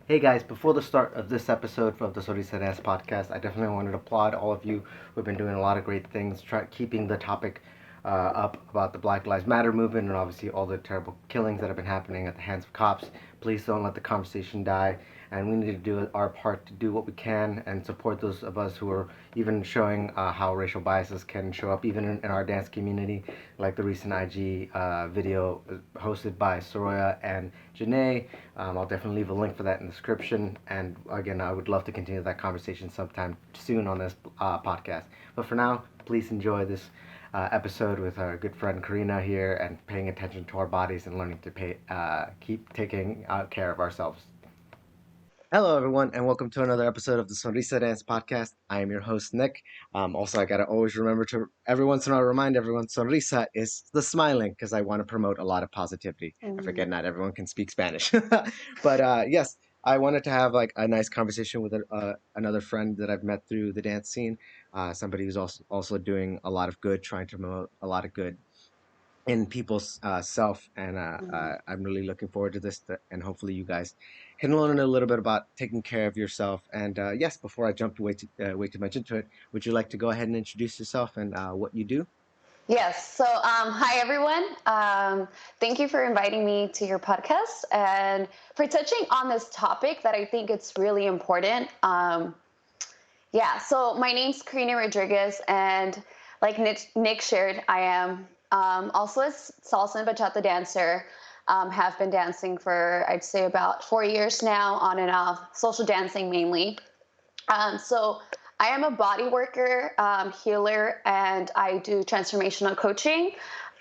Hey guys, before the start of this episode of the Sonrisa podcast, I definitely wanted to applaud all of you who've been doing a lot of great things, keeping the topic up about the Black Lives Matter movement and obviously all the terrible killings that have been happening at the hands of cops. Please don't let the conversation die, and we need to do our part to do what we can and support those of us who are even showing how racial biases can show up even in our dance community, like the recent IG video hosted by Soroya and Janae. I'll definitely leave a link for that in the description. And again, I would love to continue that conversation sometime soon on this podcast. But for now, please enjoy this episode with our good friend Karina here and paying attention to our bodies and learning to keep taking care of ourselves. Hello, everyone, and welcome to another episode of the Sonrisa Dance Podcast. I am your host, Nick. Also, I gotta always remember to every once in a while remind everyone Sonrisa is the smiling because I want to promote a lot of positivity. I Mm. forget not everyone can speak Spanish, but yes, I wanted to have like a nice conversation with another friend that I've met through the dance scene. Somebody who's also doing a lot of good, trying to promote a lot of good in people's self. And Mm. I'm really looking forward to this, and hopefully you guys can learn a little bit about taking care of yourself. And yes, before I jump way too much into it, would you like to go ahead and introduce yourself and what you do? Yes. Hi everyone. Thank you for inviting me to your podcast and for touching on this topic that I think it's really important. Yeah. So, my name's Karina Rodriguez, and like Nick shared, I am also a salsa and bachata dancer. Have been dancing for I'd say about 4 years now, on and off, social dancing mainly. So I am a body worker, healer, and I do transformational coaching.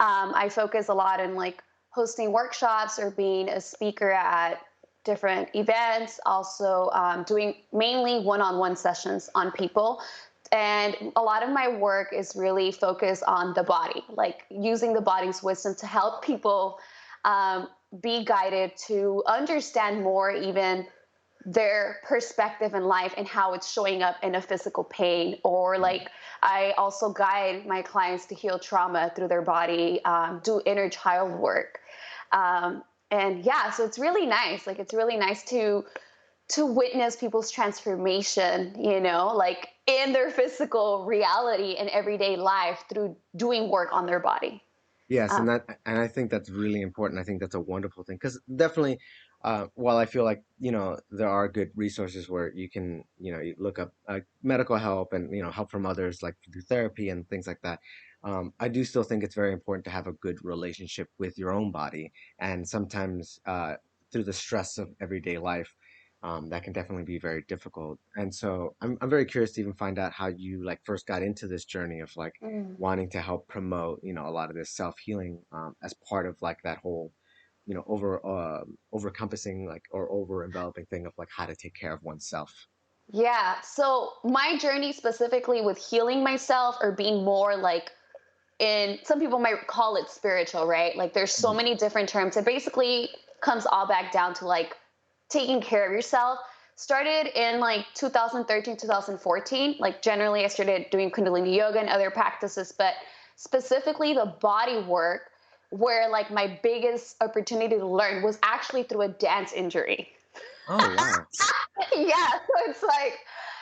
I focus a lot in like hosting workshops or being a speaker at different events, also doing mainly one-on-one sessions on people. And a lot of my work is really focused on the body, like using the body's wisdom to help people um, be guided to understand more, even their perspective in life and how it's showing up in a physical pain. Or like, I also guide my clients to heal trauma through their body, do inner child work. And yeah, so it's really nice. Like, it's really nice to witness people's transformation, like in their physical reality and everyday life through doing work on their body. Yes, Um, and I think that's really important. I think that's a wonderful thing because definitely, while I feel like there are good resources where you can you look up medical help and help from others like through therapy and things like that. I do still think it's very important to have a good relationship with your own body, and sometimes through the stress of everyday life, that can definitely be very difficult. And so I'm very curious to even find out how you like first got into this journey of like mm. wanting to help promote a lot of this self-healing as part of like that whole over encompassing like or over enveloping thing of like how to take care of oneself. Yeah. So my journey specifically with healing myself, or being more like, in some people might call it spiritual, right? Like, there's so Mhm. many different terms. It basically comes all back down to like taking care of yourself. Started in like 2013, 2014. Like, generally, I started doing Kundalini yoga and other practices, but specifically the body work, where like my biggest opportunity to learn was actually through a dance injury. Oh wow. Yeah, so it's like,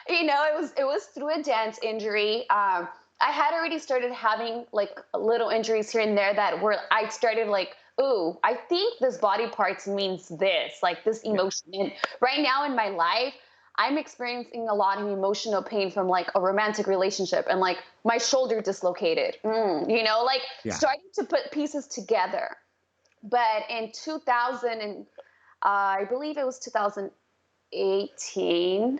it was through a dance injury. I had already started having like little injuries here and there that were, I started like, ooh, I think this body parts means this, like this Yeah. emotion. And right now in my life, I'm experiencing a lot of emotional pain from like a romantic relationship, and like my shoulder dislocated, like Yeah. starting to put pieces together. But in 2000, and I believe it was 2018,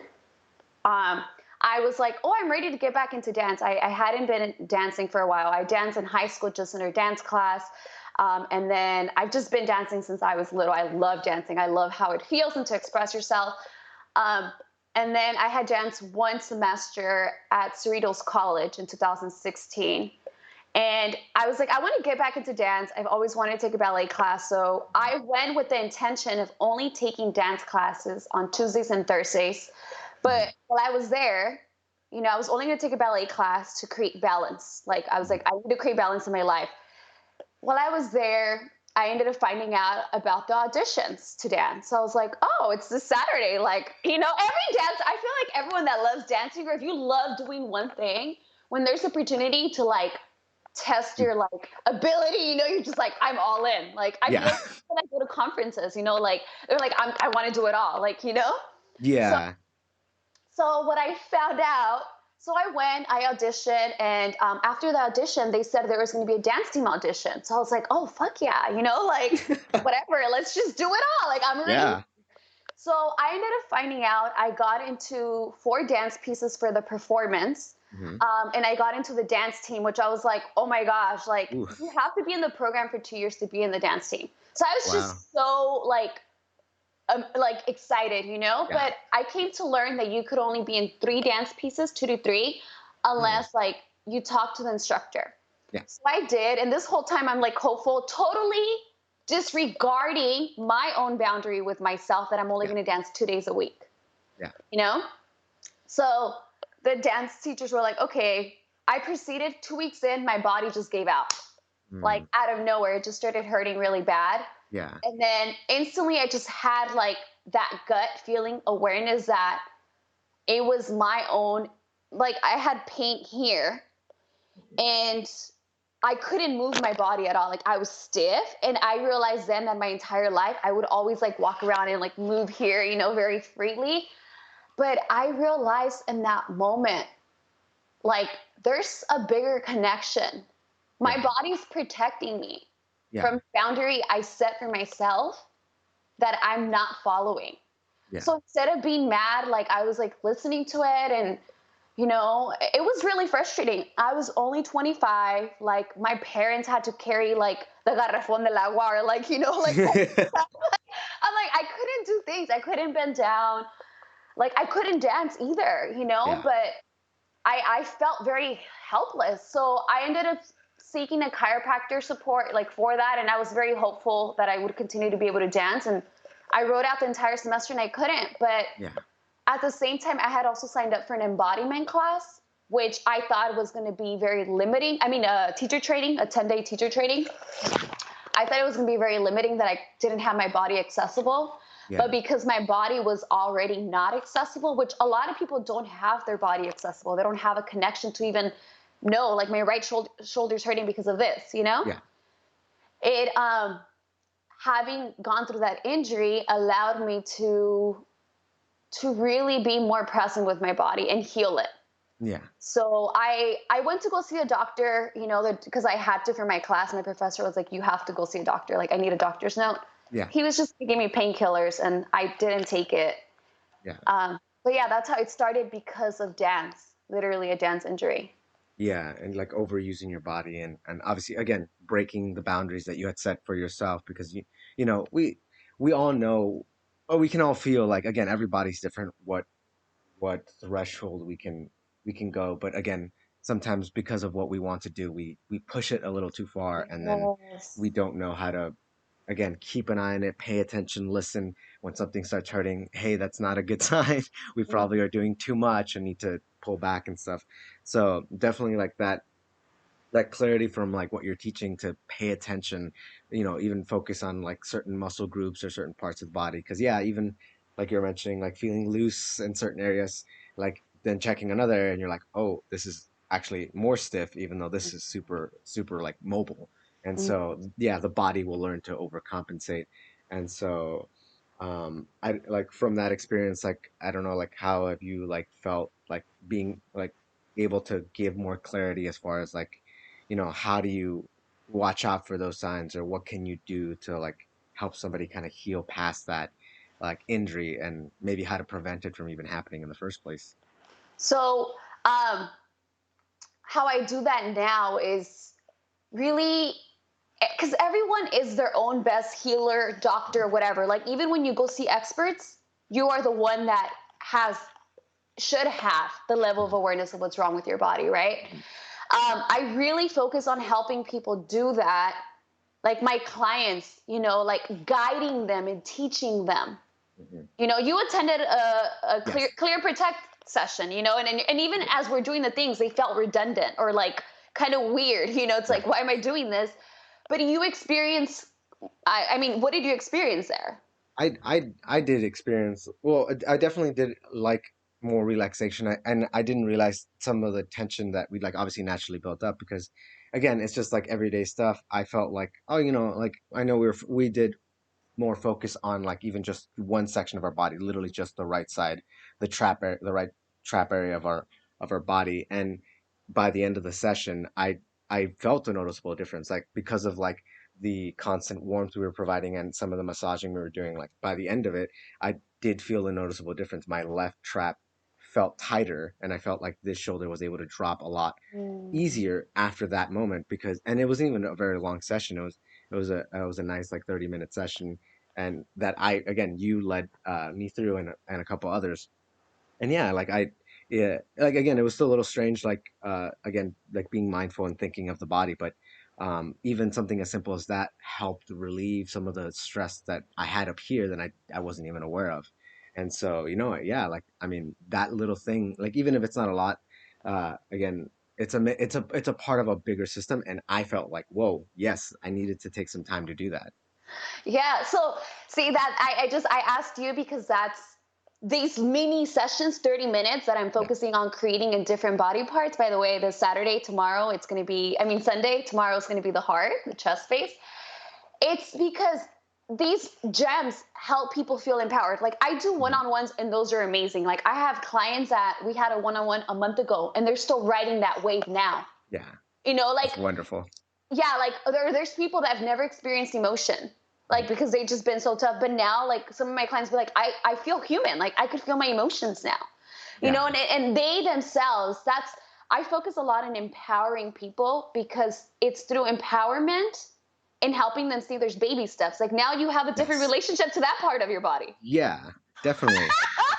um, I was like, oh, I'm ready to get back into dance. I hadn't been dancing for a while. I danced in high school just in a dance class. And then I've just been dancing since I was little. I love dancing. I love how it feels and to express yourself. Um, and then I had danced one semester at Cerritos College in 2016. And I was like, I want to get back into dance. I've always wanted to take a ballet class. So I went with the intention of only taking dance classes on Tuesdays and Thursdays. Mhm. But while I was there, I was only going to take a ballet class to create balance. Like, I was Mhm. like, I need to create balance in my life. While I was there, I ended up finding out about the auditions to dance. So I was like, oh, it's this Saturday. Like, every dance, I feel like everyone that loves dancing, or if you love doing one thing, when there's opportunity to like test your like ability, you're just like, I'm all in. Like, I feel Yeah. like when I go to conferences, like they're like, I want to do it all. Like. So Yeah. so what I found out, so I went, I auditioned, and after the audition, they said there was going to be a dance team audition. So I was like, oh fuck yeah, like whatever, let's just do it all. Like I'm ready. Yeah. So I ended up finding out I got into 4 dance pieces for the performance. Hmm. And I got into the dance team, which I was like, oh my gosh, like Oof. you have to be in the program for 2 years to be in the dance team. So I was Wow. just so like excited, Yeah. but I came to learn that you could only be in 3 dance pieces, 2 to 3, Oh. unless like you talk to the instructor. Yeah. So I did, and this whole time I'm like hopeful, totally disregarding my own boundary with myself that I'm only Yeah. going to dance 2 days a week. Yeah. You know, so the dance teachers were like, okay. I proceeded 2 weeks in, my body just gave out, like Mm. out of nowhere. It just started hurting really bad. Yeah. And then instantly I just had like that gut feeling awareness that it was my own, like I had pain here and I couldn't move my body at all. Like I was stiff. And I realized then that my entire life I would always like walk around and like move here, very freely. But I realized in that moment, like there's a bigger connection. My Yeah. body's protecting me Yeah. from boundary I set for myself that I'm not following. Yeah. So instead of being mad, like I was like listening to it, and it was really frustrating. I was only 25. Like my parents had to carry like the garrafón del agua, or like, like I'm like, I couldn't do things. I couldn't bend down. Like I couldn't dance either, Yeah. but I felt very helpless. So I ended up seeking a chiropractor support like for that. And I was very hopeful that I would continue to be able to dance. And I rode out the entire semester and I couldn't. But Yeah. at the same time, I had also signed up for an embodiment class, which I thought was going to be very limiting. I mean, teacher training, a 10-day teacher training. I thought it was going to be very limiting, that I didn't have my body accessible. Yeah. But because my body was already not accessible, which a lot of people don't have their body accessible, they don't have a connection to even know, like my right shoulder's hurting because of this, Yeah. it having gone through that injury allowed me to really be more present with my body and heal it. Yeah. So I went to go see a doctor, because I had to for my class. My professor was like, you have to go see a doctor. Like I need a doctor's note. Yeah. He was just giving me painkillers and I didn't take it. Yeah. But yeah, that's how it started, because of dance, literally a dance injury. Yeah, and like overusing your body, and obviously again breaking the boundaries that you had set for yourself, because we all know, or we can all feel like, again, everybody's different, what threshold we can go, but again, sometimes because of what we want to do, we push it a little too far, and then Yes. we don't know how to, again, keep an eye on it, pay attention, listen. When something starts hurting, hey, that's not a good sign. We probably are doing too much and need to pull back and stuff. So definitely like that clarity from like what you're teaching, to pay attention, even focus on like certain muscle groups or certain parts of the body, because yeah, even like you're mentioning, like feeling loose in certain areas, like then checking another area and you're like, oh, this is actually more stiff, even though this is super super like mobile. And so yeah, the body will learn to overcompensate. And so I like, from that experience, like I don't know, like how have you like felt like being like able to give more clarity as far as like, how do you watch out for those signs, or what can you do to like help somebody kind of heal past that like injury, and maybe how to prevent it from even happening in the first place? So um, how I do that now is really, because everyone is their own best healer, doctor, whatever. Like even when you go see experts, you are the one that should have the level of awareness of what's wrong with your body, right? I really focus on helping people do that, like my clients, like guiding them and teaching them. Mhm. You attended a Yes. clear protect session, and even as we're doing the things, they felt redundant or like kind of weird. It's Yeah. like, why am I doing this? But you experience I mean, what did you experience there? I did experience, well, I definitely did like more relaxation. And I didn't realize some of the tension that we like obviously naturally built up because again, it's just like everyday stuff. I felt like, oh, like I know we did more focus on like even just one section of our body, literally just the right side, the right trap area of our body. And by the end of the session, I felt a noticeable difference, like because of like the constant warmth we were providing and some of the massaging we were doing. Like by the end of it, I did feel a noticeable difference. My left trap felt tighter, and I felt like this shoulder was able to drop a lot Mm. easier after that moment because and it wasn't even a very long session. It was a nice like 30-minute session, and that I again you led me through, and a couple others. And yeah, yeah, like again, it was still a little strange, like again, like being mindful and thinking of the body, but even something as simple as that helped relieve some of the stress that I had up here that I wasn't even aware of. And so, yeah, like I mean, that little thing, like even if it's not a lot, again, it's a part of a bigger system, and I felt like, whoa, yes, I needed to take some time to do that. Yeah. So see that I asked you because that's these mini sessions, 30 minutes that I'm Yeah. focusing on creating in different body parts. By the way, this Saturday, tomorrow, it's going to be, I mean, Sunday, tomorrow is going to be the heart, the chest space. It's because these gems help people feel empowered. Like I do Mhm. one-on-ones and those are amazing. Like I have clients that we had a one-on-one a month ago and they're still riding that wave now. Yeah, Like that's wonderful. yeah, like there's people that have never experienced emotion, like Mhm. because they've just been so tough. But now, like some of my clients be like, I feel human. Like I could feel my emotions now, Yeah. and they themselves. That's I focus a lot on empowering people because it's through empowerment and helping them see there's baby steps. Like now you have a different Yes. relationship to that part of your body. Yeah, definitely.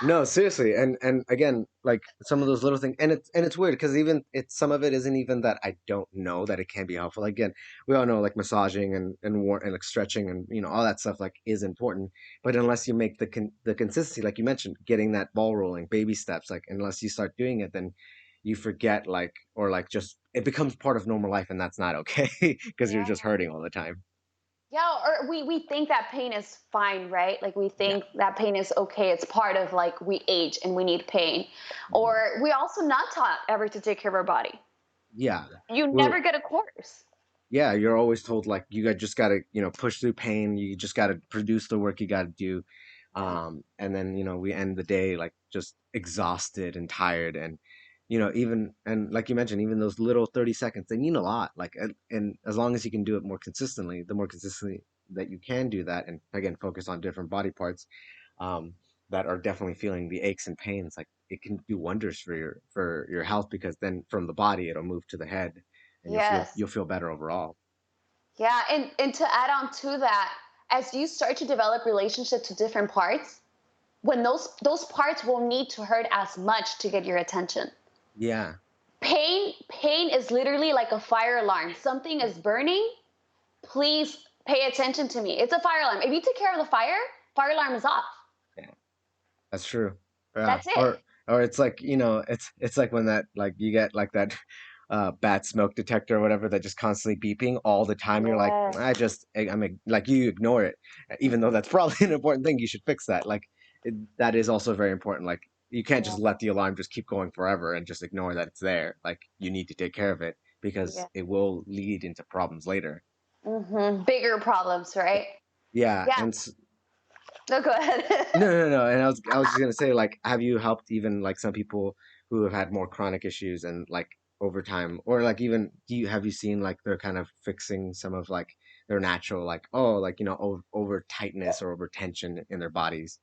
No, seriously, and again, like some of those little things, and it's weird because even it's some of it isn't even that I don't know that it can be helpful. Again, we all know like massaging and like stretching and all that stuff like is important, but unless you make the consistency, like you mentioned, getting that ball rolling, baby steps, like unless you start doing it, then you forget like or like just it becomes part of normal life, and that's not okay because you're Yeah. just hurting all the time. Yeah, or we think that pain is fine, right? Like we Yeah. think that pain is okay. It's part of like we age and we need pain. Mhm. Or we also not taught ever to take care of our body. Yeah. You Well, never get a course. yeah, you're always told like you got just gotta, push through pain. You just gotta produce the work you gotta do. Yeah. And then, we end the day like just exhausted and tired. And, even, and like you mentioned, even those little 30 seconds, they mean a lot. Like, and as long as you can do it more consistently, the more consistently that you can do that, and again, focus on different body parts, um, that are definitely feeling the aches and pains, like it can do wonders for your health because then from the body, it'll move to the head and you'll feel Yes. you'll feel better overall. Yeah, and to add on to that, as you start to develop relationship to different parts, when those parts won't need to hurt as much to get your attention. Yeah. Pain is literally like a fire alarm. Something is burning. Please pay attention to me. It's a fire alarm. If you take care of the fire alarm is off. Yeah, that's true. Yeah. That's it. Or it's like, it's like when that like you get like that bad smoke detector or whatever that just constantly beeping all the time. You're like, Yes. like you ignore it, even though that's probably an important thing. You should fix that. Like that is also very important. Like you can't Yeah. just let the alarm just keep going forever and just ignore that it's there. Like you need to take care of it because Yeah. it will lead into problems later. Bigger problems, right? Yeah, Yeah. and No, go ahead. no, no, no. And I was just gonna say, like, have you helped even like some people who have had more chronic issues and like over time, or like even have you seen like they're kind of fixing some of like their natural like like over tightness or over tension in their bodies,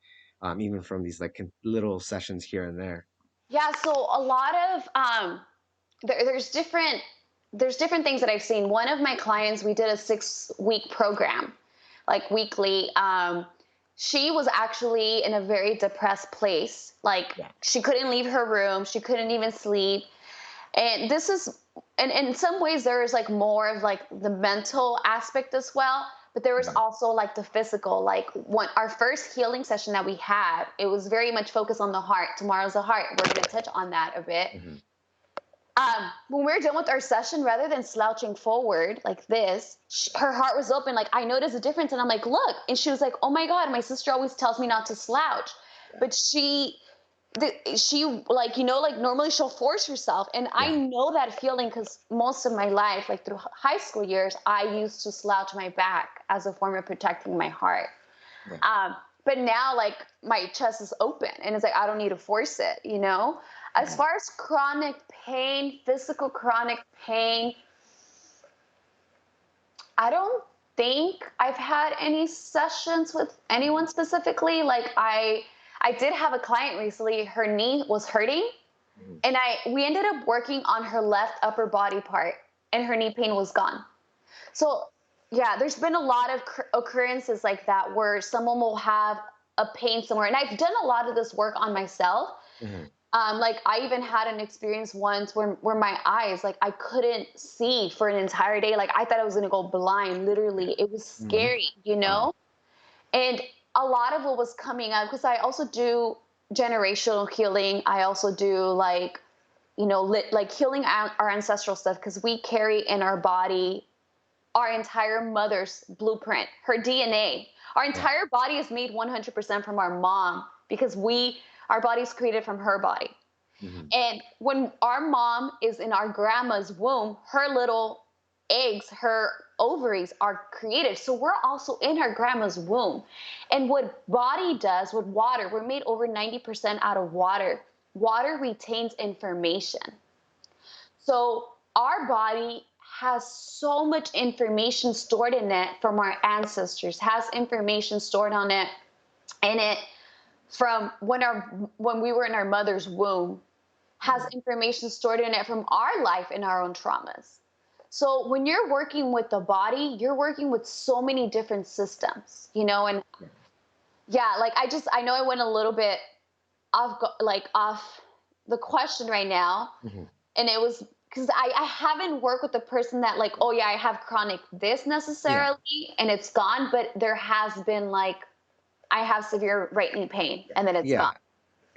even from these like little sessions here and there. Yeah. So a lot of there's different things that I've seen. One of my clients, we did a 6 week program, like weekly. She was actually in a very depressed place. Like Yeah. she couldn't leave her room. She couldn't even sleep. And this is, and in some ways, there is like more of like the mental aspect as well. But there was Mhm. also like the physical. Like one, our first healing session that we had, it was very much focused on the heart. Tomorrow's the heart. We're going to touch on that a bit. Mhm. when we were done with our session, rather than slouching forward like this, her heart was open. Like, I noticed a difference, and I'm like, look. And she was like, oh my God, my sister always tells me not to slouch. But she like, like normally she'll force herself. And I Yeah. know that feeling because most of my life, like through high school years, I used to slouch my back as a form of protecting my heart. Yeah. But now, like, my chest is open and it's like I don't need to force it. As Mhm. far as chronic pain, physical chronic pain, I don't think I've had any sessions with anyone specifically. Like, I did have a client recently, her knee was hurting, Mhm. and I we ended up working on her left upper body part, and her knee pain was gone. So, yeah, there's been a lot of occurrences like that where someone will have a pain somewhere. And I've done a lot of this work on myself. Mhm. Like, I even had an experience once where my eyes, like, I couldn't see for an entire day. Like, I thought I was going to go blind. Yeah. Literally, it was Mhm. scary. Wow. And a lot of what was coming up, because I also do generational healing. I also do, like, like healing our ancestral stuff, because we carry in our body our entire mother's blueprint, her DNA. Our Yeah. entire body is made 100% from our mom, because our body is created from her body. Mhm. And when our mom is in our grandma's womb, her little eggs, her ovaries are created. So we're also in her grandma's womb. And what body does with water, we're made over 90% out of water. Water retains information. So our body has so much information stored in it from our ancestors, has information stored on it in it from when we were in our mother's womb, has Mhm. information stored in it from our life and our own traumas. So when you're working with the body, you're working with so many different systems. And Yeah. yeah, like, I know I went a little bit off the question right now, Mhm. and it was because I haven't worked with the person that, like, oh yeah, I have chronic this Yeah. necessarily and it's gone, but there has been, like, I have severe right knee pain and then it's Yeah. gone.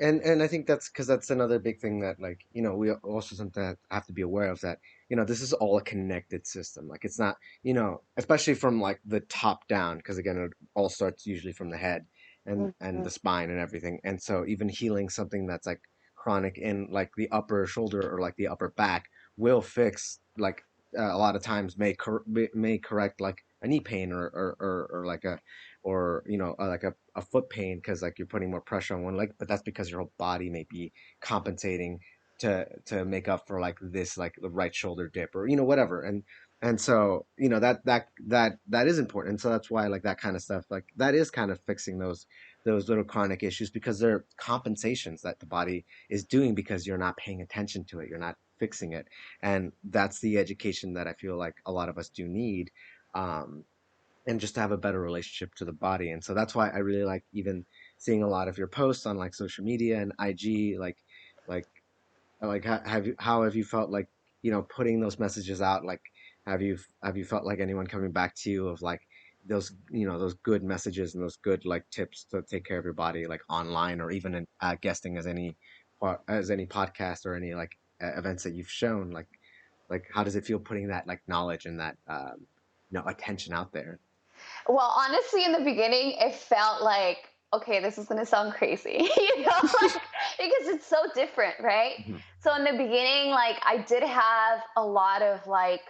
And I think that's because that's another big thing that, like, we also something that have to be aware of, that this is all a connected system. Like, it's not, especially from like the top down, because again it all starts usually from the head and Mhm. the spine and everything. And so even healing something that's like chronic in like the upper shoulder or like the upper back will fix, like, a lot of times may correct like a knee pain or like a, or like a foot pain, because like you're putting more pressure on one leg, but that's because your whole body may be compensating to make up for like this, like the right shoulder dip, or whatever. And so that is important. And so that's why, like, that kind of stuff, like that is kind of fixing those little chronic issues, because they're compensations that the body is doing because you're not paying attention to it, you're not fixing it. And that's the education that I feel like a lot of us do need, um and just to have a better relationship to the body. And so that's why I really like even seeing a lot of your posts on like social media and IG, like how have you felt like, putting those messages out? Like, have you felt like anyone coming back to you of like those, those good messages and those good like tips to take care of your body, like online, or even in guesting as any podcast or any like events that you've shown, like how does it feel putting that like knowledge and that attention out there? Well, honestly, in the beginning, it felt like, okay, this is going to sound crazy, like, because it's so different, right? Mhm. So in the beginning, like, I did have a lot of, like,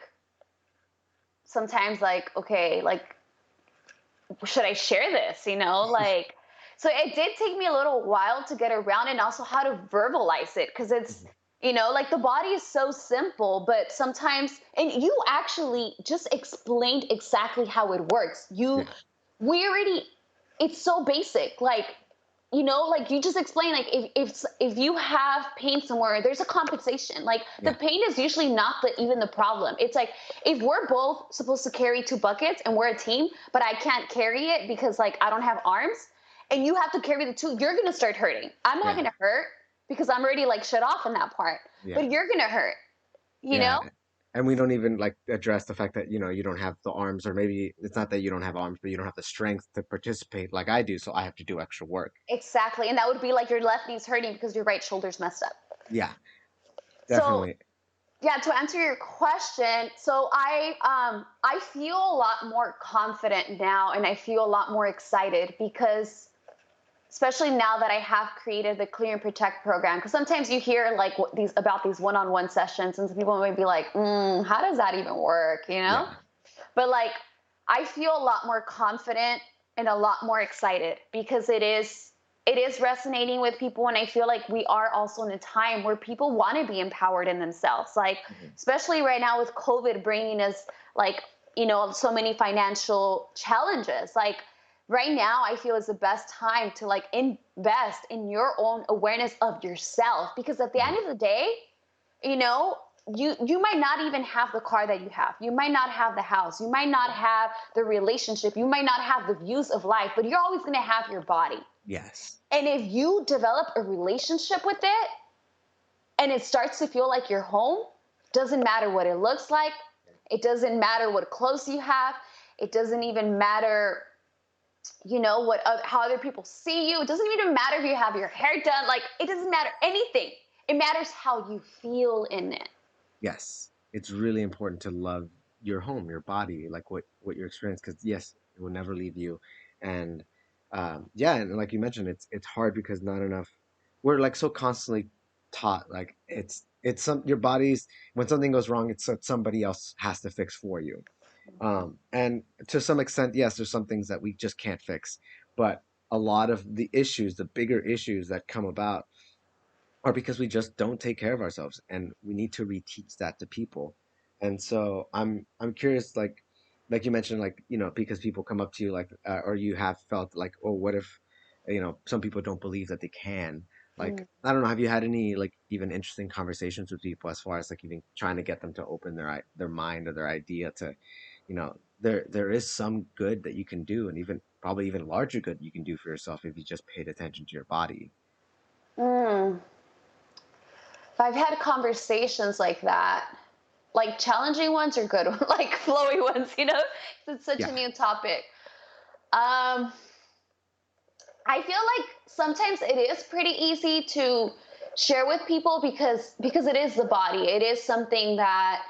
sometimes, like, okay, like, should I share this? Like, so it did take me a little while to get around, and also how to verbalize it, because it's, Mhm. like, the body is so simple, but sometimes, and you actually just explained exactly how it works. Yeah. We already, it's so basic. Like you just explain, like, if you have pain somewhere, there's a compensation. Like, the Yeah. pain is usually not even the problem. It's like, if we're both supposed to carry two buckets and we're a team, but I can't carry it because, like, I don't have arms, and you have to carry the two, you're gonna start hurting. I'm not Yeah. gonna hurt because I'm already, like, shut off in that part, Yeah. but you're gonna hurt. You know? Yeah. And we don't even like address the fact that, you don't have the arms, or maybe it's not that you don't have arms, but you don't have the strength to participate like I do. So I have to do extra work. Exactly, and that would be like your left knee's hurting because your right shoulder's messed up. Yeah, So definitely. Yeah, to answer your question, so I feel a lot more confident now, and I feel a lot more excited because, especially now that I have created the Clear and Protect program, because sometimes you hear like these about these one-on-one sessions, and some people might be like, how does that even work, you know? Yeah. But like, I feel a lot more confident and a lot more excited because it is resonating with people, and I feel like we are also in a time where people want to be empowered in themselves, like Mhm. especially right now with COVID bringing us like, so many financial challenges. Like right now I feel is the best time to like invest in your own awareness of yourself, because at the end Mhm. of the day, you know you might not even have the car that you have, you might not have the house, you might not have the relationship, you might not have the views of life, but you're always going to have your body. Yes. And if you develop a relationship with it and it starts to feel like your home, doesn't matter what it looks like, it doesn't matter what clothes you have, it doesn't even matter, what how other people see you, it doesn't even matter if you have your hair done, like it doesn't matter anything, it matters how you feel in it. Yes, it's really important to love your home, your body, like what you're experiencing, because yes, it will never leave you. And yeah, and like you mentioned, it's hard because not enough. We're like so constantly taught like it's some your body's when something goes wrong, it's somebody else has to fix for you. And to some extent, yes, there's some things that we just can't fix, but a lot of the issues, the bigger issues that come about or because we just don't take care of ourselves and we need to reteach that to people. And so I'm curious, like you mentioned, like because people come up to you like or you have felt like, oh, what if some people don't believe that they can, like Mm. I don't know, have you had any like even interesting conversations with people as far as like even trying to get them to open their mind or their idea to there is some good that you can do, and even probably even larger good you can do for yourself if you just paid attention to your body. Mm. I've had conversations like that, like challenging ones or good ones, like flowy ones, it's such a Yeah. new topic. um I feel like sometimes it is pretty easy to share with people because it is the body. It is something that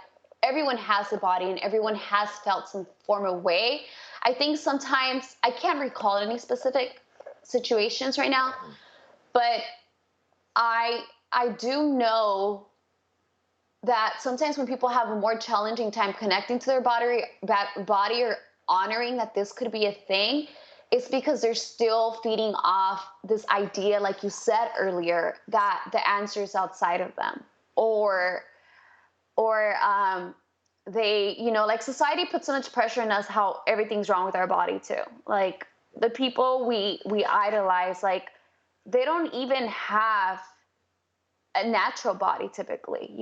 everyone has the body and everyone has felt some form of way. I think sometimes I can't recall any specific situations right now, but I I do know that sometimes when people have a more challenging time connecting to their body or honoring that this could be a thing, it's because they're still feeding off this idea, like you said earlier, that the answer is outside of them, or they, like society puts so much pressure on us how everything's wrong with our body too. Like the people we idolize, like they don't even have a natural body typically,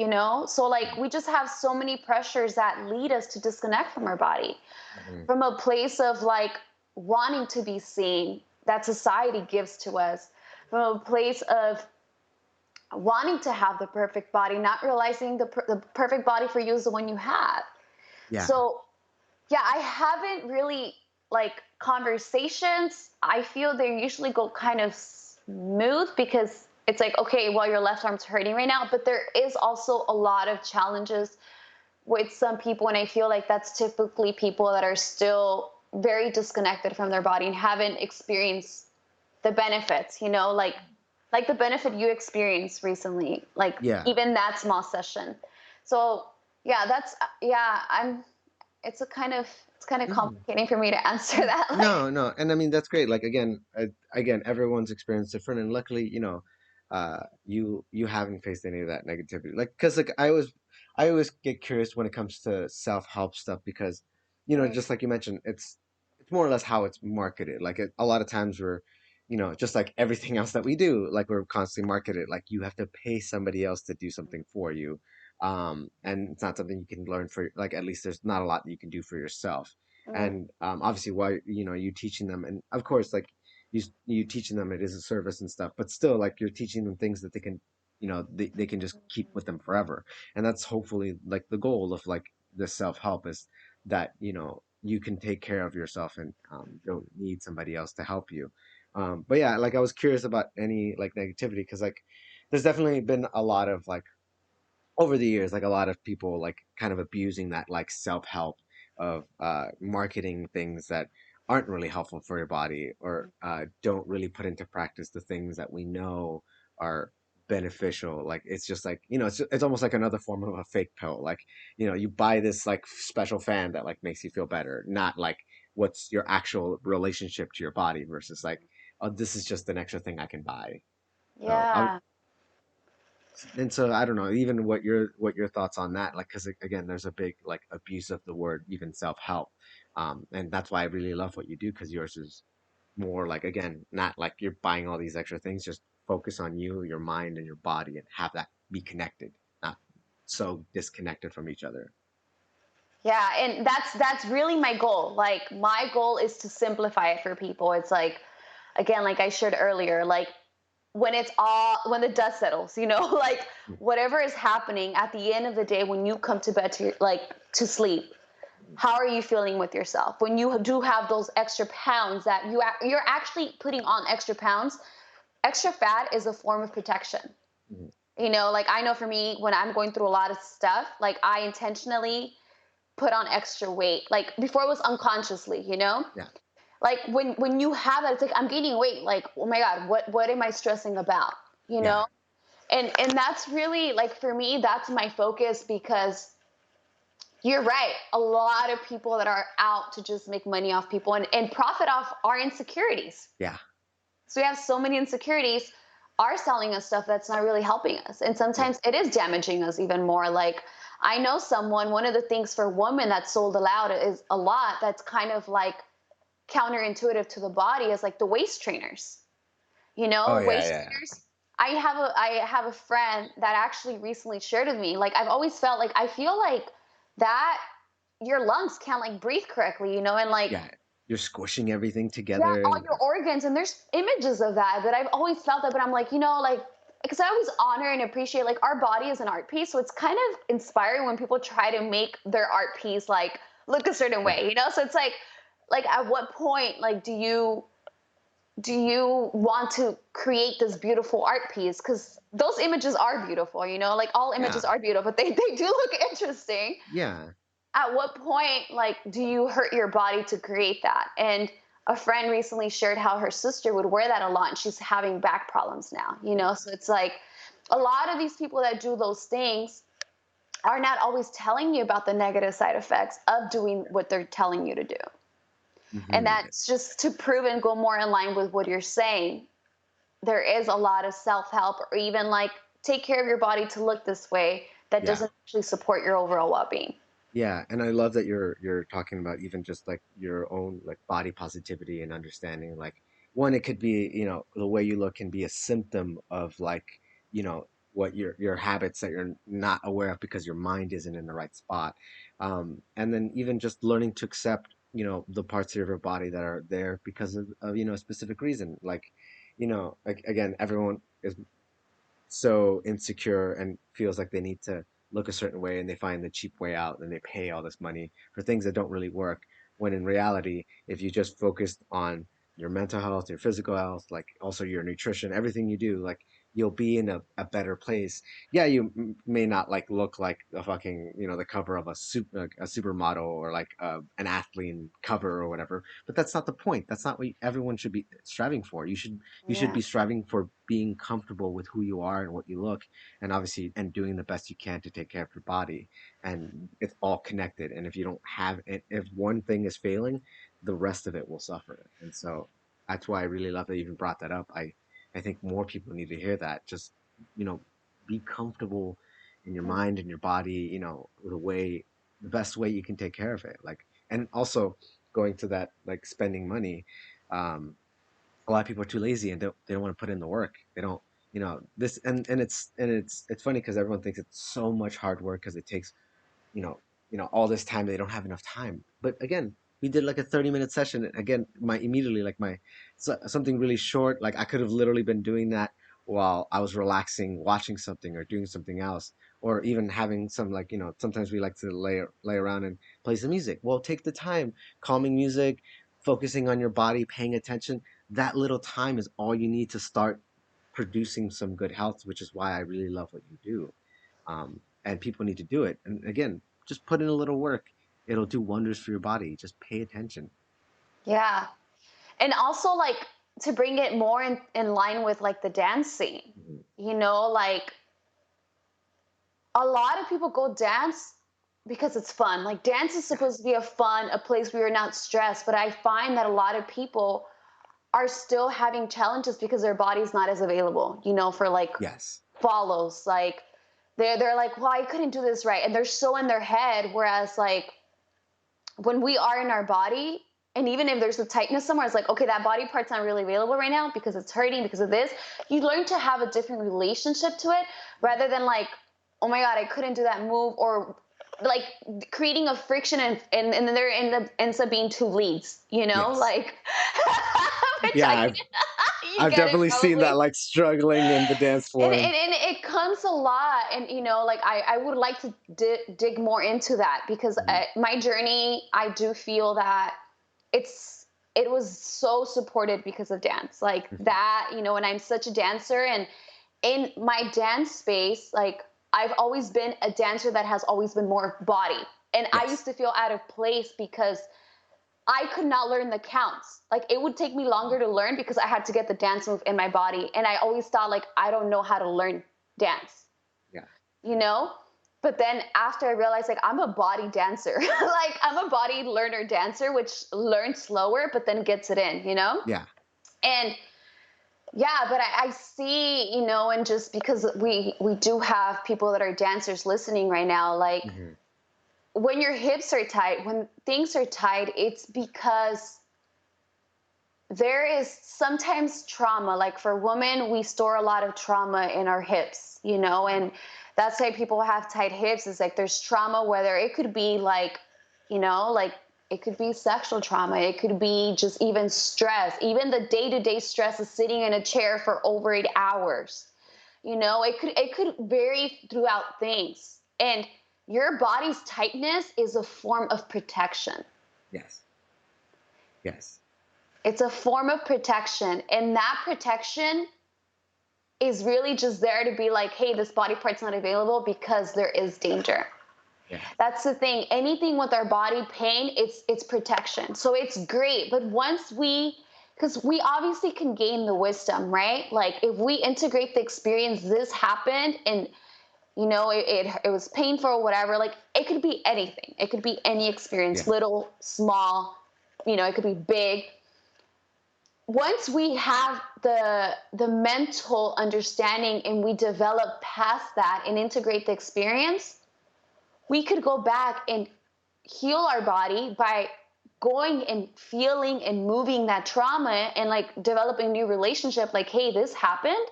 so like we just have so many pressures that lead us to disconnect from our body, Mhm. from a place of like wanting to be seen that society gives to us, from a place of wanting to have the perfect body, not realizing the perfect body for you is the one you have. Yeah. So yeah, I haven't really, like, conversations, I feel they usually go kind of smooth because it's like, okay, well, your left arm's hurting right now, but there is also a lot of challenges with some people, and I feel like that's typically people that are still very disconnected from their body and haven't experienced the benefits, like the benefit you experienced recently, like Yeah. even that small session. So yeah, I'm it's kind of Mhm. complicating for me to answer that. Like, No, no, and I mean that's great. Like again, everyone's experience different, and luckily, you haven't faced any of that negativity. Like, because like I always get curious when it comes to self-help stuff because, mm, just like you mentioned, it's more or less how it's marketed. Like a lot of times we're, just like everything else that we do, like we're constantly marketed. Like you have to pay somebody else to do something for you, and it's not something you can learn for. Like at least there's not a lot that you can do for yourself. mm, And obviously why you teaching them, and of course like you teaching them, it is a service and stuff, but still like you're teaching them things that they can they can just keep with them forever. And that's hopefully like the goal of like the self-help is that you can take care of yourself and don't need somebody else to help you. But yeah, like I was curious about any like negativity because like there's definitely been a lot of like over the years, like a lot of people like kind of abusing that like self-help of marketing things that aren't really helpful for your body, or don't really put into practice the things that we know are beneficial. Like it's just like, it's almost like another form of a fake pill. Like, you buy this like special fan that like makes you feel better, not like what's your actual relationship to your body versus like, oh, this is just an extra thing I can buy. So Yeah. and so I don't know, even what your thoughts on that, like, because again, there's a big like abuse of the word, even self-help, and that's why I really love what you do, because yours is more like, again, not like you're buying all these extra things, just focus on you, your mind, and your body, and have that be connected, not so disconnected from each other. Yeah, and that's really my goal. Like my goal is to simplify it for people. It's like, again, like I shared earlier, like when the dust settles, like whatever is happening at the end of the day when you come to bed to sleep, how are you feeling with yourself? When you do have those extra pounds that you're actually putting on extra pounds, extra fat is a form of protection. Mhm. Like I know for me, when I'm going through a lot of stuff, like I intentionally put on extra weight. Like before it was unconsciously, Yeah, like when you have that, it's like I'm gaining weight. Like, oh my God, what am I stressing about? You yeah, know? And that's really like for me, that's my focus because you're right. A lot of people that are out to just make money off people and profit off our insecurities. yeah, So we have so many insecurities are selling us stuff that's not really helping us. And yeah. sometimes it is damaging us even more. Like I know one of the things for women that's sold aloud is a lot that's kind of like counterintuitive to the body is like the waist trainers. Oh yeah, Waist yeah, trainers. I have a friend that actually recently shared with me. Like I've always felt like I feel like that your lungs can't like breathe correctly, and like yeah. You're squishing everything yeah, together, all and your organs, and there's images of that I've always felt that, but I'm like, like because I always honor and appreciate like our body is an art piece, so it's kind of inspiring when people try to make their art piece like look a certain yeah, way, so it's like at what point like do you want to create this beautiful art piece, because those images are beautiful, like all yeah, images are beautiful, but they do look interesting. yeah, At what point like do you hurt your body to create that? And a friend recently shared how her sister would wear that a lot and she's having back problems now, so it's like a lot of these people that do those things are not always telling you about the negative side effects of doing what they're telling you to do. And hmm, that's just to prove and go more in line with what you're saying. There is a lot of self-help, or even like take care of your body to look this way, that yeah. doesn't actually support your overall well-being. Yeah, and I love that you're talking about even just like your own like body positivity and understanding. Like, one, it could be, the way you look can be a symptom of like, what your habits that you're not aware of because your mind isn't in the right spot. And then even just learning to accept, the parts of your body that are there because of a specific reason. Like, like, again, everyone is so insecure and feels like they need to look a certain way, and they find the cheap way out, and they pay all this money for things that don't really work, when in reality, if you just focused on your mental health, your physical health, like also your nutrition, everything you do, like, you'll be in a better place. Yeah, you may not like look like the fucking, the cover of a supermodel, or like an athlete cover or whatever, but that's not the point. That's not what everyone should be striving for. You should Yeah. be striving for being comfortable with who you are and what you look, and obviously, and doing the best you can to take care of your body. And it's all connected. And if you don't have it, if one thing is failing, the rest of it will suffer. And so that's why I really love that you even brought that up. I think more people need to hear that. Just, you know, be comfortable in your mind and your body, the best way you can take care of it. Like, and also going to that, like, spending money. Um, a lot of people are too lazy and they don't want to put in the work. They don't, this, and it's funny because everyone thinks it's so much hard work because it takes, all this time. They don't have enough time. But again, we did like a 30-minute session. And again, my immediately like my something really short. Like, I could have literally been doing that while I was relaxing, watching something or doing something else, or even having some, like, sometimes we like to lay around and play some music. Well, take the time, calming music, focusing on your body, paying attention. That little time is all you need to start producing some good health, which is why I really love what you do. and people need to do it. And again, just put in a little work. It'll do wonders for your body. Just pay attention. Yeah. And also like to bring it more in line with like the dance scene, Mhm. like a lot of people go dance because it's fun. Like dance is Yeah. supposed to be a place where you're not stressed, but I find that a lot of people are still having challenges because their body's not as available, for like Yes. follows. Like they're like, well, I couldn't do this right. And they're so in their head. Whereas like when we are in our body, and even if there's a tightness somewhere, it's like, okay, that body part's not really available right now because it's hurting because of this. You learn to have a different relationship to it rather than like, oh my God, I couldn't do that move, or like creating a friction and then ends up being two leads, Yes. like, which Yeah, you I've get it definitely seen that, probably. like struggling in the dance and, floor. and, and it comes a lot, and like I would like to dig more into that because Mhm. my journey, I do feel that it was so supported because of dance, like Mhm. that, and I'm such a dancer, and in my dance space, like I've always been a dancer that has always been more body, and I Yes. used to feel out of place because I could not learn the counts. Like it would take me longer to learn because I had to get the dance move in my body. And I always thought like I don't know how to learn dance, Yeah. you know? But then after I realized like I'm a body dancer. Like I'm a body learner dancer, which learns slower but then gets it in? Yeah. And yeah, but I see, and just because we do have people that are dancers listening right now, like Hmm. when your hips are tight, when things are tight, it's because there is sometimes trauma. Like for women, we store a lot of trauma in our hips, and that's why people have tight hips. Is like there's trauma, whether it could be like it could be sexual trauma, it could be just even stress, even the day-to-day stress of sitting in a chair for over 8 hours. It could vary throughout things. And your body's tightness is a form of protection. Yes. Yes. It's a form of protection. And that protection is really just there to be like, hey, this body part's not available because there is danger. Yeah. That's the thing. Anything with our body pain, it's protection. So it's great. But once because we obviously can gain the wisdom, right? Like if we integrate the experience, this happened, and it was painful or whatever. Like it could be anything. It could be any experience, Yeah. little, small. It could be big. Once we have the mental understanding and we develop past that and integrate the experience, we could go back and heal our body by going and feeling and moving that trauma and like developing a new relationship, like, hey, this happened,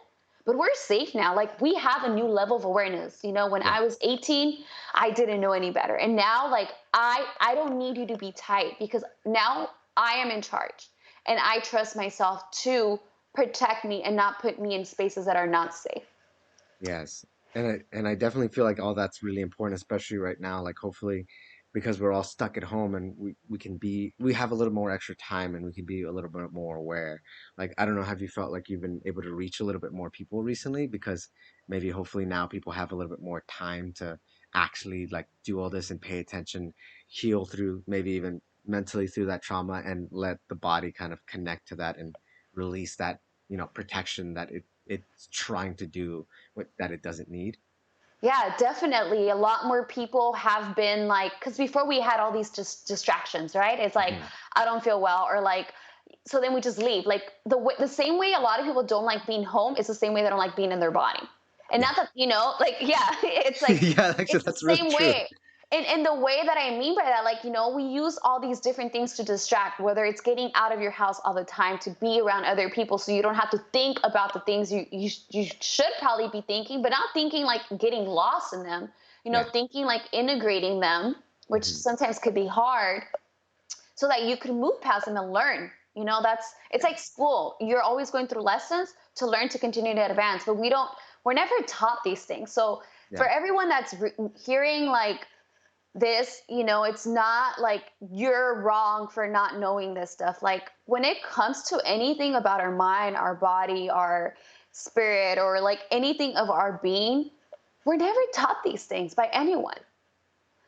but we're safe now. Like we have a new level of awareness. When Yeah. I was 18, I didn't know any better, and now like I don't need you to be tight because now I am in charge, and I trust myself to protect me and not put me in spaces that are not safe. Yes. And I definitely feel like all that's really important, especially right now. Like hopefully because we're all stuck at home and we have a little more extra time and we can be a little bit more aware. Like I don't know, have you felt like you've been able to reach a little bit more people recently? Because maybe hopefully now people have a little bit more time to actually like do all this and pay attention, heal through maybe even mentally through that trauma and let the body kind of connect to that and release that, protection that it's trying to do that it doesn't need. Yeah, definitely. A lot more people have been like, because before we had all these just distractions, right? It's like, Hmm. I don't feel well, or like, so then we just leave. Like the same way a lot of people don't like being home is the same way they don't like being in their body. And Yeah. not that, like, yeah, it's like, Yeah, actually, it's the that's really same true. way. And the way that I mean by that, like, we use all these different things to distract, whether it's getting out of your house all the time to be around other people so you don't have to think about the things you should probably be thinking, but not thinking like getting lost in them, Yeah. thinking like integrating them, which Hmm. sometimes could be hard, so that you can move past them and learn. It's like Yes. school. You're always going through lessons to learn, to continue to advance, but we're never taught these things. So for Yeah. everyone that's hearing like this, it's not like you're wrong for not knowing this stuff. Like when it comes to anything about our mind, our body, our spirit, or like anything of our being, we're never taught these things by anyone.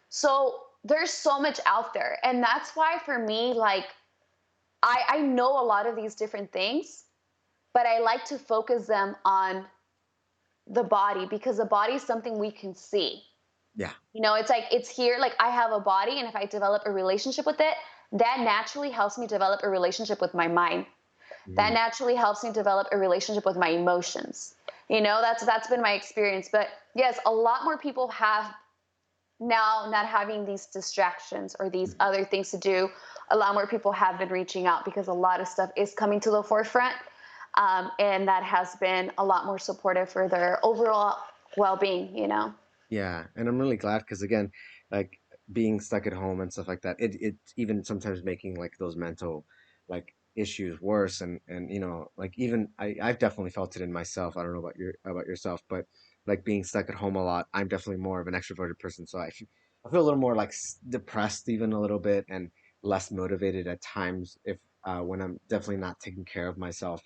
So there's so much out there. And that's why for me, like, I know a lot of these different things, but I like to focus them on the body because the body is something we can see. Yeah. You know, it's like it's here, like I have a body, and if I develop a relationship with it, that naturally helps me develop a relationship with my mind. That Mhm. naturally helps me develop a relationship with my emotions. You know, that's been my experience. But yes, a lot more people have now not having these distractions or these Mhm. other things to do. A lot more people have been reaching out because a lot of stuff is coming to the forefront. And that has been a lot more supportive for their overall well-being, you know. Yeah, and I'm really glad because again, like being stuck at home and stuff like that, it even sometimes making like those mental like issues worse and like even I've definitely felt it in myself. I don't know about yourself, but like being stuck at home a lot, I'm definitely more of an extroverted person, so I feel a little more like depressed even a little bit and less motivated at times if when I'm definitely not taking care of myself.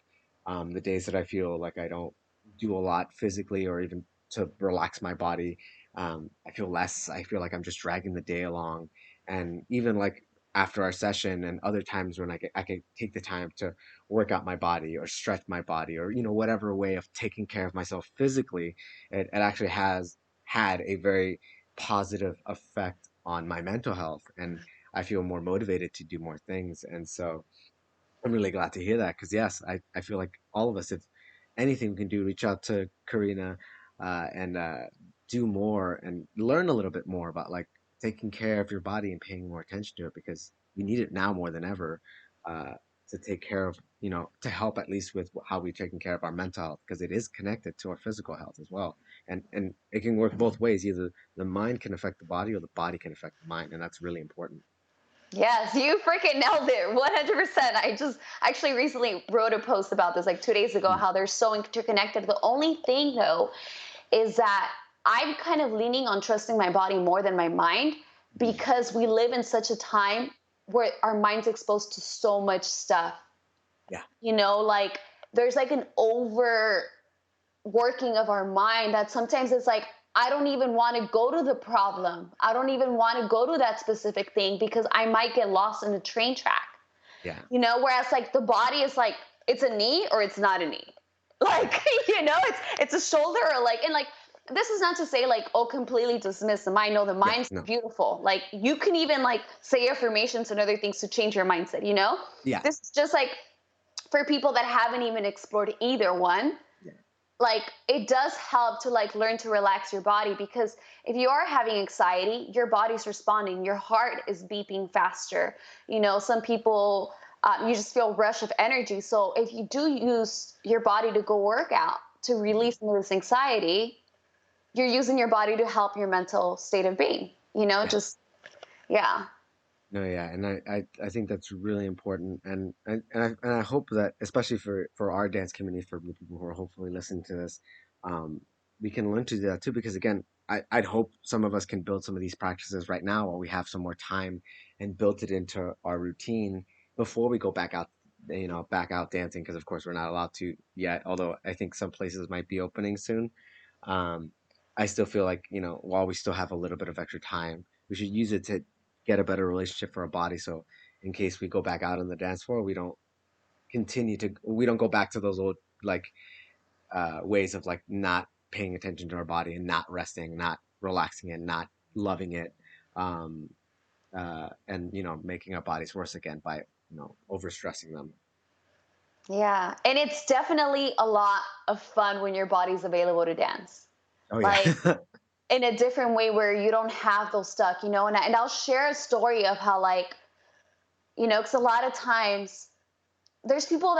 The days that I feel like I don't do a lot physically or even to relax my body, I feel less. I feel like I'm just dragging the day along. And even like after our session and other times when I could take the time to work out my body or stretch my body or, whatever way of taking care of myself physically, it actually has had a very positive effect on my mental health. And I feel more motivated to do more things. And so, I'm really glad to hear that because yes, I feel like all of us, if anything we can do, reach out to Karina and do more and learn a little bit more about like taking care of your body and paying more attention to it because we need it now more than ever uh, to take care of, to help at least with how we're taking care of our mental health because it is connected to our physical health as well. And it can work both ways. Either the mind can affect the body or the body can affect the mind, and that's really important. Yes, you freaking nailed it. 100%. I just actually recently wrote a post about this like 2 days ago, Mm. how they're so interconnected. The only thing though is that I'm kind of leaning on trusting my body more than my mind Mm. because we live in such a time where our mind's exposed to so much stuff. Yeah. You know, like there's like an over working of our mind that sometimes it's like I don't even want to go to the problem. I don't even want to go to that specific thing because I might get lost in a train track. Yeah. You know, whereas like the body is like it's a knee or it's not a knee. Yeah. Like, it's a shoulder or like and like this is not to say like oh completely dismiss the mind. No, the Yeah. mind's No. beautiful. Like you can even like say affirmations and other things to change your mindset, you know? Yeah. This is just like for people that haven't even explored either one, Yeah. like it does help to like learn to relax your body because if you are having anxiety your body's responding, your heart is beeping faster. You know, some people you just feel rush of energy, so if you do use your body to go work out to Mhm. release some of this anxiety, you're using your body to help your mental state of being, you know, Yeah. just yeah. No, yeah, and I think that's really important, and I hope that especially for our dance community, for the people who are hopefully listening to this, um, we can learn to do that too. Because again, I'd hope some of us can build some of these practices right now while we have some more time and build it into our routine before we go back out, back out dancing. Because of course we're not allowed to yet, although I think some places might be opening soon. Um, I still feel like, while we still have a little bit of extra time, we should use it to get a better relationship for our body. So in case we go back out on the dance floor, we don't go back to those old like ways of like not paying attention to our body and not resting, not relaxing and not loving it. Um, and making our bodies worse again by, overstressing them. Yeah, and it's definitely a lot of fun when your body's available to dance, Oh yeah. like in a different way where you don't have those stuck, you know. And I'll share a story of how like, you know, because a lot of times there's people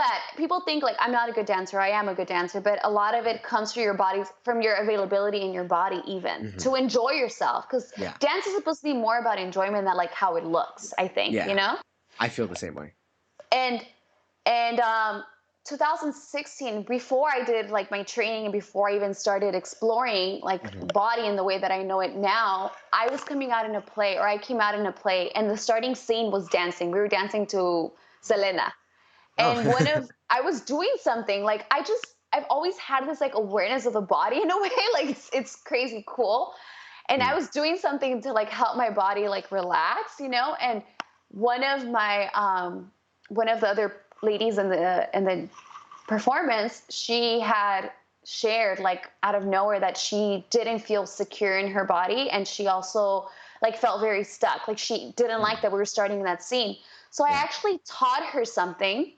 think like I'm not a good dancer, I am a good dancer, but a lot of it comes from your body, from your availability in your body, even Hmm. to enjoy yourself, because Yeah. dance is supposed to be more about enjoyment than like how it looks, I think, you Yeah. know. I feel the same way. and and 2016, before I did like my training and before I even started exploring like Hmm. body in the way that I know it now, I was coming out in a play, or I came out in a play, and the starting scene was dancing. We were dancing to Selena, and one Oh. of I was doing something like I just I've always had this like awareness of the body in a way. Like it's crazy cool. And I Mm. was doing something to like help my body like relax, and one of my one of the other ladies in the performance, she had shared like out of nowhere that she didn't feel secure in her body, and she also like felt very stuck, like she didn't like Mm. that we were starting that scene. So I Yeah. actually taught her something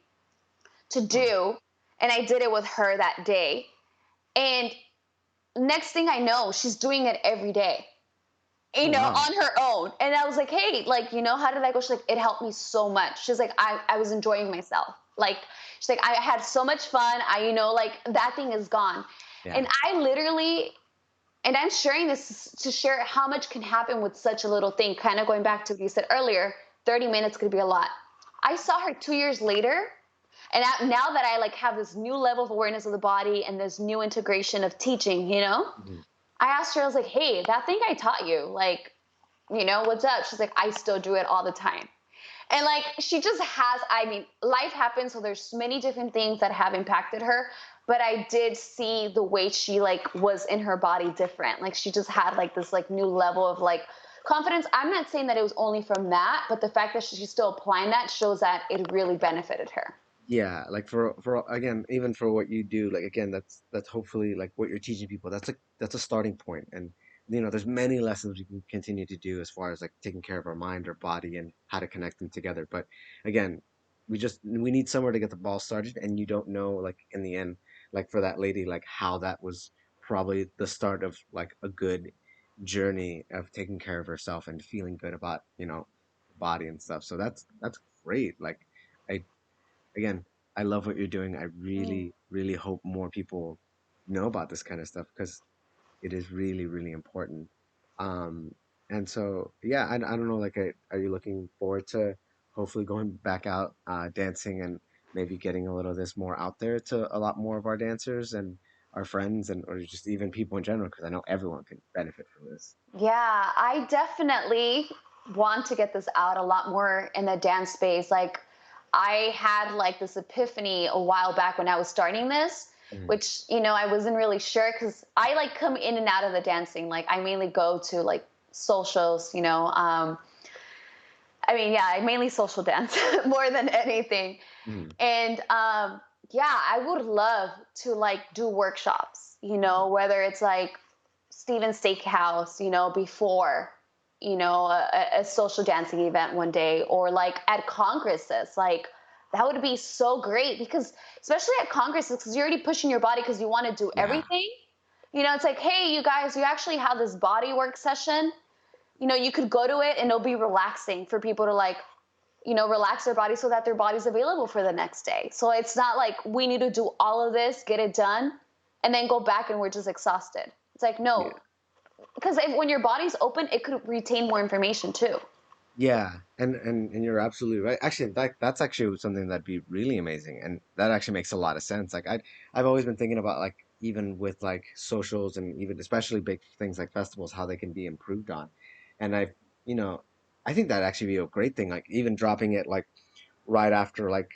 to Mm. do, and I did it with her that day. And next thing I know, she's doing it every day, Oh wow. on her own. And I was like, hey, like, how did that go? She's like, it helped me so much. She's like, I was enjoying myself. Like, she's like, I had so much fun. Like that thing is gone. Yeah. And I literally, and I'm sharing this to share how much can happen with such a little thing. Kind of going back to what you said earlier, 30 minutes could be a lot. I saw her 2 years later. And now that I like have this new level of awareness of the body and this new integration of teaching, Mhm. I asked her, I was like, hey, that thing I taught you, like, what's up? She's like, I still do it all the time. And like, she just has, I mean, life happens. So there's many different things that have impacted her. But I did see the way she like was in her body different. Like she just had like this like new level of like confidence. I'm not saying that it was only from that, but the fact that she's still applying that shows that it really benefited her. Yeah, like for again, even for what you do, like again, that's hopefully like what you're teaching people. That's a starting point, and there's many lessons we can continue to do as far as like taking care of our mind, our body, and how to connect them together. But again, we need somewhere to get the ball started, and you don't know like in the end, like for that lady, like how that was probably the start of like a good journey of taking care of herself and feeling good about the body and stuff. So that's great. Like. I again, I love what you're doing. I Mm. really, really hope more people know about this kind of stuff because it is really, really important. Um, and so, yeah, I don't know, like, are you looking forward to hopefully going back out, dancing and maybe getting a little of this more out there to a lot more of our dancers and our friends and or just even people in general? Because I know everyone can benefit from this. Yeah, I definitely want to get this out a lot more in the dance space. Like, I had like this epiphany a while back when I was starting this, Mhm. which, I wasn't really sure because I like come in and out of the dancing. Like, I mainly go to like socials, I mean, yeah, I mainly social dance more than anything. Mhm. And yeah, I would love to like do workshops, Mhm. whether it's like Steven Steakhouse, before, a social dancing event one day, or like at congresses. Like that would be so great because, especially at congresses, because you're already pushing your body because you want to do Yeah. everything. It's like, hey, you guys, you actually have this body work session. You could go to it and it'll be relaxing for people to like, relax their body so that their body's available for the next day. So it's not like we need to do all of this, get it done, and then go back and we're just exhausted. It's like, no, Yeah. because when your body's open, it could retain more information too. Yeah, and you're absolutely right. Actually, that's actually something that'd be really amazing, and that actually makes a lot of sense. Like I've always been thinking about like even with like socials and even especially big things like festivals, how they can be improved on, and you know I think that'd actually be a great thing. Like even dropping it like right after like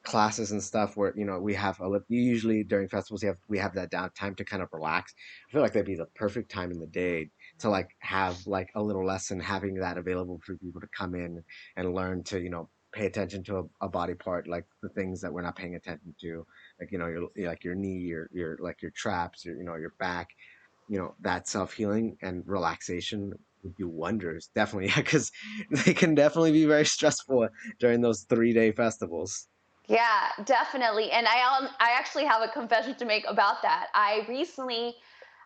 classes and stuff where we have usually during festivals we have that downtime to kind of relax. I feel like that'd be the perfect time in the day to like have like a little lesson, having that available for people to come in and learn to pay attention to a body part, like the things that we're not paying attention to, like like your knee, your like your traps, your back, that self-healing and relaxation would do wonders, definitely. Yeah, because they can definitely be very stressful during those 3-day festivals. Yeah, definitely. And I actually have a confession to make about that. I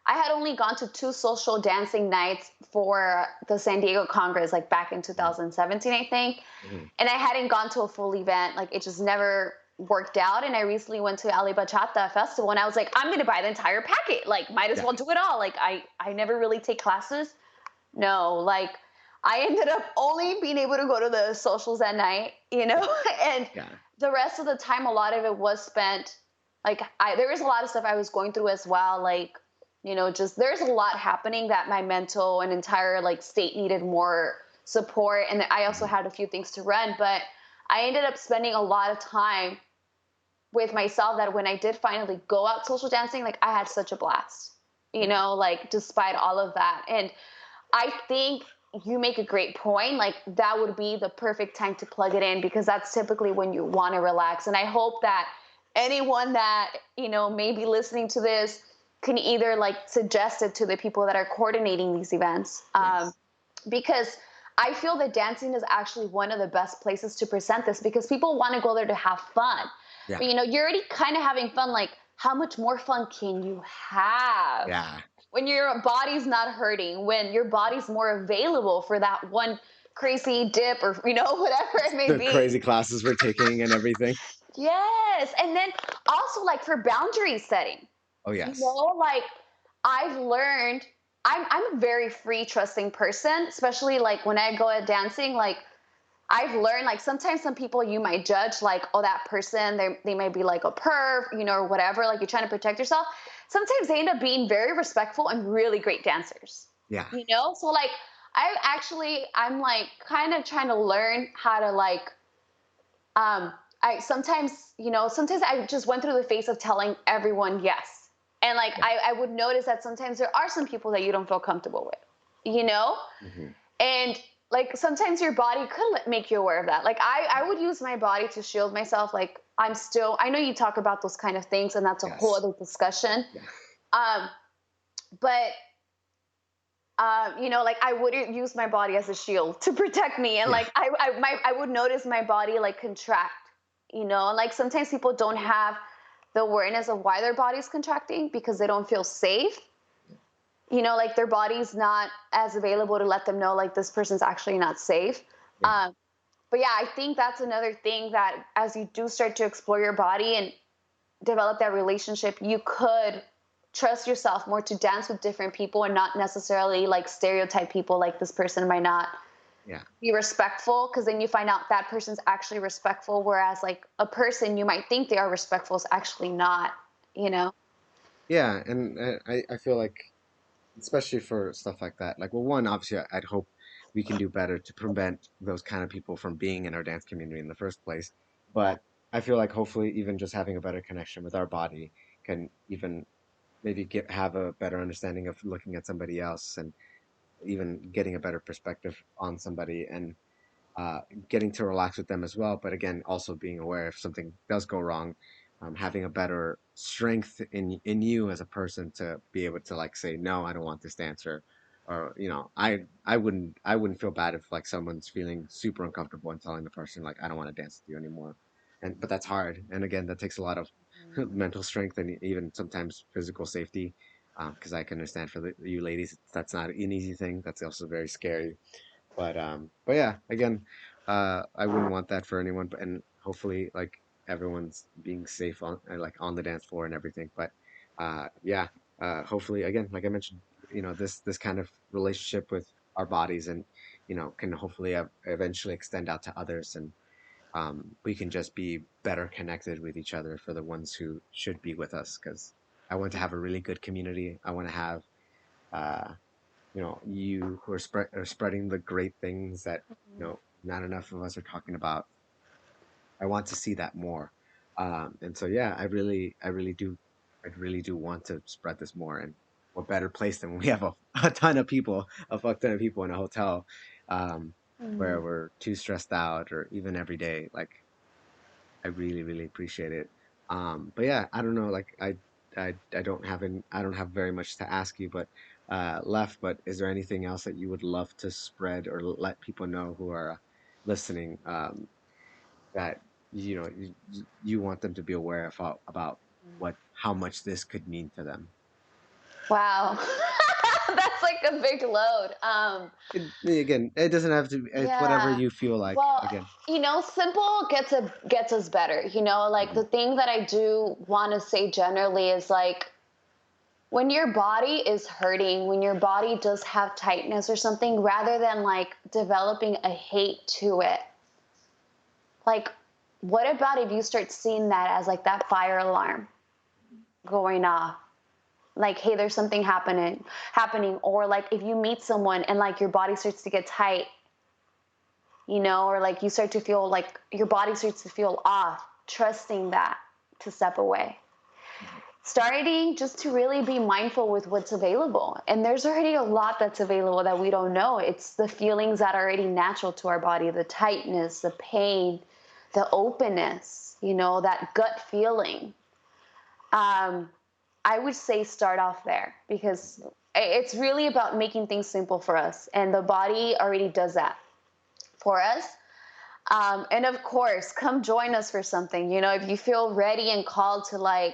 had only gone to two social dancing nights for the San Diego Congress, like back in Mhm. 2017, I think. Mhm. And I hadn't gone to a full event. Like it just never worked out. And I recently went to Ali Bachata Festival and I was like, I'm going to buy the entire packet. Like, might as Yeah. well do it all. Like, I never really take classes. No, like, I ended up only being able to go to the socials at night, and Yeah. the rest of the time, a lot of it was spent like there was a lot of stuff I was going through as well. Like, just there's a lot happening that my mental and entire like state needed more support. And I also Mhm. had a few things to run, but I ended up spending a lot of time with myself that when I did finally go out social dancing, like I had such a blast, like despite all of that. And I think you make a great point. Like that would be the perfect time to plug it in because that's typically when you want to relax. And I hope that anyone that, may be listening to this can either like suggest it to the people that are coordinating these events. Yes. Because I feel that dancing is actually one of the best places to present this because people want to go there to have fun. Yeah. But you're already kind of having fun. Like, how much more fun can you have Yeah. when your body's not hurting, when your body's more available for that one crazy dip or, whatever it may The be? crazy classes we're taking and everything. Yes. And then also, like, for boundary setting, Oh, yes. like I've learned I'm a very free trusting person, especially like when I go at dancing. Like I've learned, like sometimes some people you might judge like, oh, that person, they might be like a perv, or whatever, like you're trying to protect yourself. Sometimes they end up being very respectful and really great dancers, Yeah. so like I'm like kind of trying to learn how to like um I sometimes, sometimes I just went through the phase of telling everyone yes. And like Yeah. I would notice that sometimes there are some people that you don't feel comfortable with, Hmm. and like sometimes your body could make you aware of that. Like I would use my body to shield myself. Like I know you talk about those kind of things, and that's a whole Yes. other discussion. Yeah. Um, but like I wouldn't use my body as a shield to protect me, and Yeah. like I would notice my body like contract, and like sometimes people don't have the awareness of why their body's contracting because they don't feel safe. Like their body's not as available to let them know like this person's actually not safe. Yeah. Um, but yeah, I think that's another thing that as you do start to explore your body and develop that relationship, you could trust yourself more to dance with different people and not necessarily like stereotype people like this person might not Yeah. be respectful, because then you find out that person's actually respectful, whereas like a person you might think they are respectful is actually not, you know. Yeah. And I feel like, especially for stuff like that, like, well, one, obviously, I'd hope we can do better to prevent those kind of people from being in our dance community in the first place. But I feel like hopefully, even just having a better connection with our body can even maybe have a better understanding of looking at somebody else and even getting a better perspective on somebody and uh, getting to relax with them as well. But again, also being aware if something does go wrong, having a better strength in you as a person to be able to like say no, I don't want this dancer, or I wouldn't feel bad if like someone's feeling super uncomfortable and telling the person like I don't want to dance with you anymore, and but that's hard, and again that takes a lot of mental strength and even sometimes physical safety. Because I can understand for you ladies, that's not an easy thing. That's also very scary, but yeah, again, I wouldn't want that for anyone. But and hopefully, like everyone's being safe on like on the dance floor and everything. But yeah, hopefully, again, like I mentioned, this kind of relationship with our bodies and can hopefully eventually extend out to others, and we can just be better connected with each other for the ones who should be with us. Because I want to have a really good community. I want to have. Uh, you who are spreading the great things that not enough of us are talking about. I want to see that more, and so yeah, I really do want to spread this more. And what better place than when we have a ton of people, a fuck ton of people in a hotel, um, Mhm. where we're too stressed out, or even every day. Like I really, really appreciate it. But yeah, I don't know. Like I don't have very much to ask you, but left. But is there anything else that you would love to spread or let people know who are listening, that you want them to be aware of about how much this could mean to them? Wow. That's like a big load. Again, it doesn't have to. It's whatever Yeah. you feel like. Well, Again. simple gets us better. Like Mhm. the thing that I do want to say generally is like when your body is hurting, when your body does have tightness or something, rather than like developing a hate to it, like what about if you start seeing that as like that fire alarm going off? Like, hey, there's something happening. Or like if you meet someone and like your body starts to get tight, or like you start to feel like your body starts to feel off, trusting that. to step away. Starting just to really be mindful with what's available. And there's already a lot that's available that we don't know. It's the feelings that are already natural to our body, the tightness, the pain, the openness, that gut feeling. Um, I would say start off there because it's really about making things simple for us. And the body already does that for us. And of course, come join us for something. If you feel ready and called to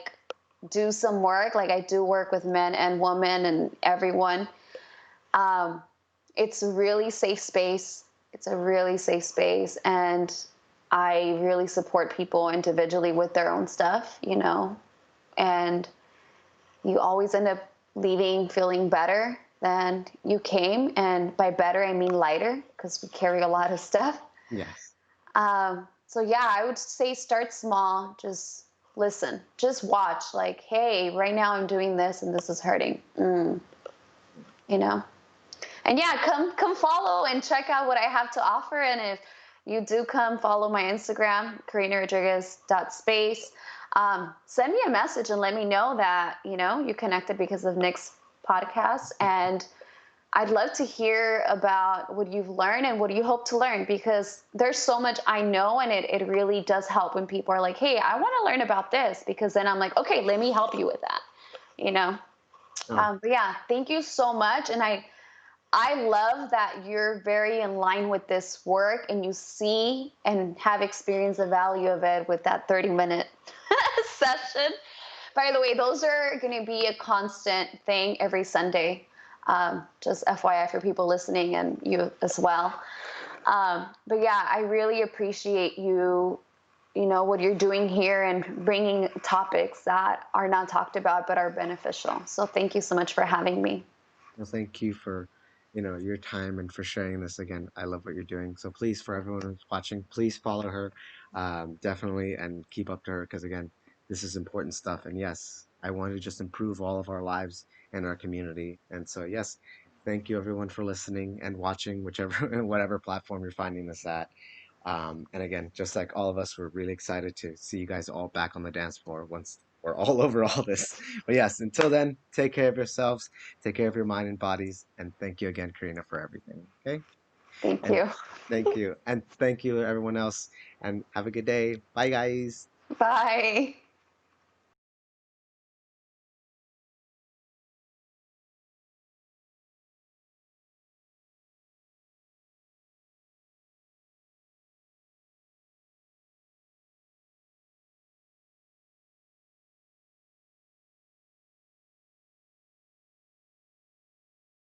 do some work, like I do work with men and women and everyone. Um, it's a really safe space. It's a really safe space. And I really support people individually with their own stuff. And you always end up leaving feeling better than you came. And by better, I mean lighter because we carry a lot of stuff. Yes. So yeah, I would say start small. Just listen. Just watch. Like, hey, right now I'm doing this and this is hurting. You know. And yeah, come follow and check out what I have to offer. And if you do come follow my Instagram, Karina Rodriguez .space. Send me a message and let me know that you connected because of Nick's podcast. And I'd love to hear about what you've learned and what you hope to learn because there's so much I know and it really does help when people are like, hey, I want to learn about this because then I'm like, okay, let me help you with that, you know? Oh, But yeah, thank you so much. And I love that you're very in line with this work and you see and have experienced the value of it with that 30-minute session. By the way, those are going to be a constant thing every Sunday. Just FYI for people listening and you as well. But yeah, I really appreciate what you're doing here and bringing topics that are not talked about but are beneficial. So thank you so much for having me. well, thank you for, your time and for sharing this again. I love what you're doing. So please, for everyone who's watching, please follow her, definitely, and keep up to her because again, this is important stuff. And yes, I want to just improve all of our lives and our community. And so yes, thank you everyone for listening and watching, whichever whatever platform you're finding this at. And again, just like all of us, we're really excited to see you guys all back on the dance floor once we're all over all this. But yes, until then, take care of yourselves, take care of your mind and bodies, and thank you again, Karina, for everything. Okay? Thank And you. thank you. And thank you, everyone else. And have a good day. Bye, guys. Bye.